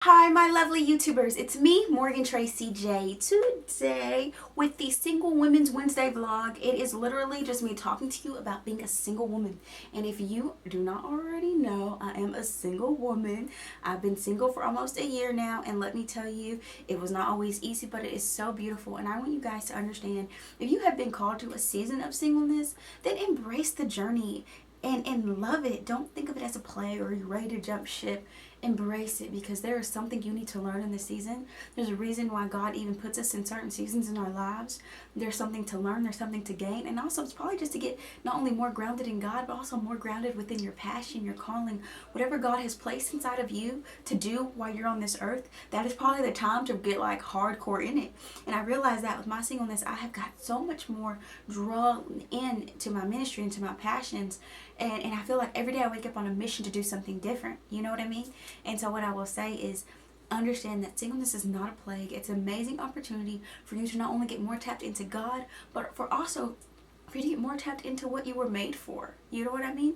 Hi, my lovely YouTubers. It's me, Morgan Tracy J, today with the Single Women's Wednesday vlog. It is literally just me talking to you about being a single woman. And if you do not already know, I am a single woman. I've been single for almost a year now, and let me tell you, it was not always easy, but it is so beautiful. And I want you guys to understand, if you have been called to a season of singleness, then embrace the journey and love it. Don't think of it as a play or you're ready to jump ship. Embrace it, because there is something you need to learn in this season. There's a reason why God even puts us in certain seasons in our lives. There's something to learn, there's something to gain, and also it's probably just to get not only more grounded in God, but also more grounded within your passion, your calling, whatever God has placed inside of you to do while you're on this earth. That is probably the time to get like hardcore in it. And I realize that with my singleness, I have got so much more drawn into my ministry, into my passions, and I feel like every day I wake up on a mission to do something different. You know what I mean? And so what I will say is, understand that singleness is not a plague. It's an amazing opportunity for you to not only get more tapped into God, but for you to get more tapped into what you were made for. You know what I mean?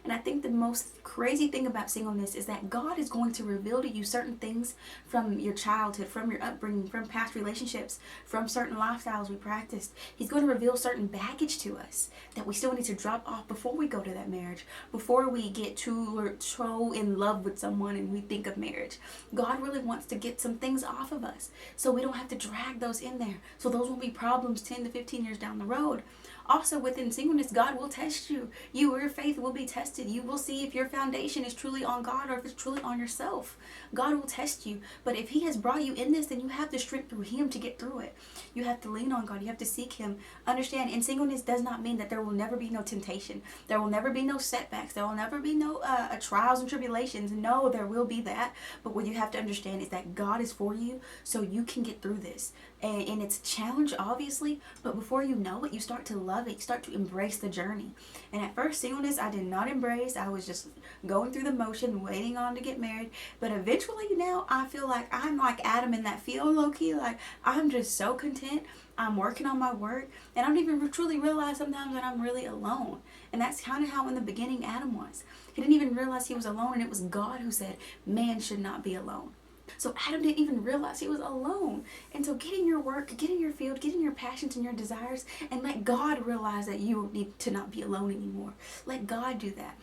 And I think the most crazy thing about singleness is that God is going to reveal to you certain things from your childhood, from your upbringing, from past relationships, from certain lifestyles we practiced. He's going to reveal certain baggage to us that we still need to drop off before we go to that marriage, before we get too or so in love with someone and we think of marriage. God really wants to get some things off of us so we don't have to drag those in there. So those won't be problems 10 to 15 years down the road. Also, within singleness, God will test you. Your faith will be tested. You will see if your foundation is truly on God or if it's truly on yourself. God will test you. But if He has brought you in this, then you have the strength through Him to get through it. You have to lean on God. You have to seek Him. Understand, in singleness does not mean that there will never be no temptation. There will never be no setbacks. There will never be no trials and tribulations. No, there will be that. But what you have to understand is that God is for you, so you can get through this. And it's a challenge, obviously, but before you know it, you start to love it. You start to embrace the journey. And at first, singleness, I did not embrace. I was just going through the motion, waiting on to get married. But eventually now, I feel like I'm like Adam in that field, low-key. Like, I'm just so content. I'm working on my work. And I don't even truly realize sometimes that I'm really alone. And that's kind of how in the beginning Adam was. He didn't even realize he was alone. And it was God who said, man should not be alone. So Adam didn't even realize he was alone. And so get in your work, get in your field, get in your passions and your desires, and let God realize that you need to not be alone anymore. Let God do that.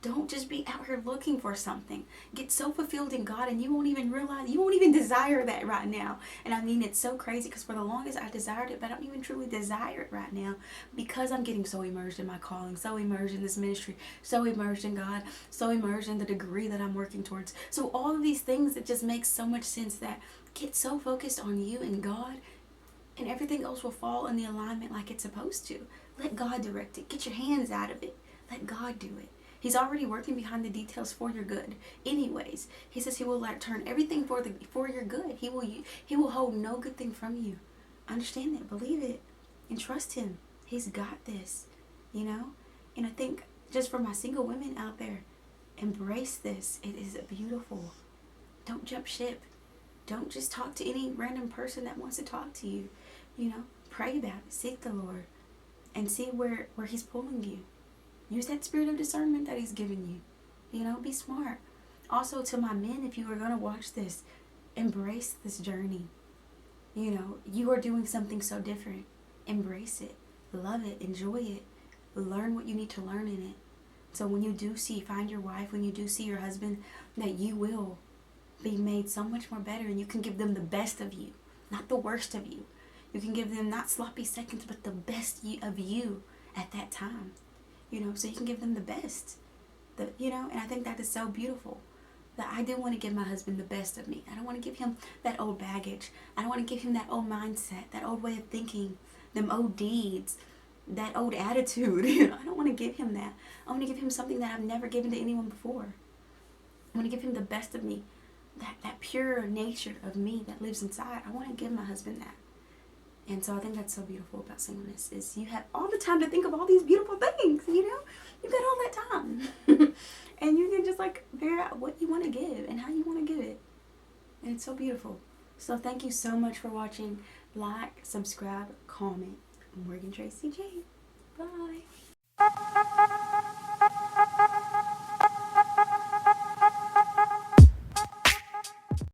Don't just be out here looking for something. Get so fulfilled in God and you won't even realize, you won't even desire that right now. And I mean, it's so crazy because for the longest I desired it, but I don't even truly desire it right now because I'm getting so immersed in my calling, so immersed in this ministry, so immersed in God, so immersed in the degree that I'm working towards. So all of these things, it just makes so much sense that get so focused on you and God, and everything else will fall in the alignment like it's supposed to. Let God direct it. Get your hands out of it. Let God do it. He's already working behind the details for your good. Anyways, He says He will like turn everything for your good. He will hold no good thing from you. Understand it, believe it, and trust Him. He's got this, you know. And I think just for my single women out there, embrace this. It is beautiful. Don't jump ship. Don't just talk to any random person that wants to talk to you. You know, pray about it. Seek the Lord and see where He's pulling you. Use that spirit of discernment that He's given you. You know, be smart. Also, to my men, if you are going to watch this, embrace this journey. You know, you are doing something so different. Embrace it. Love it. Enjoy it. Learn what you need to learn in it. So when you do find your wife, when you do see your husband, that you will be made so much more better and you can give them the best of you, not the worst of you. You can give them not sloppy seconds, but the best of you at that time. You know, so you can give them the best. And I think that is so beautiful. That I do want to give my husband the best of me. I don't want to give him that old baggage. I don't want to give him that old mindset, that old way of thinking, them old deeds, that old attitude. You know, I don't want to give him that. I want to give him something that I've never given to anyone before. I want to give him the best of me. That pure nature of me that lives inside. I want to give my husband that. And so I think that's so beautiful about singleness is you have all the time to think of all these beautiful things, you know? You've got all that time. And you can just like figure out what you want to give and how you want to give it. And it's so beautiful. So thank you so much for watching. Like, subscribe, comment. Morgan Tracy J. Bye.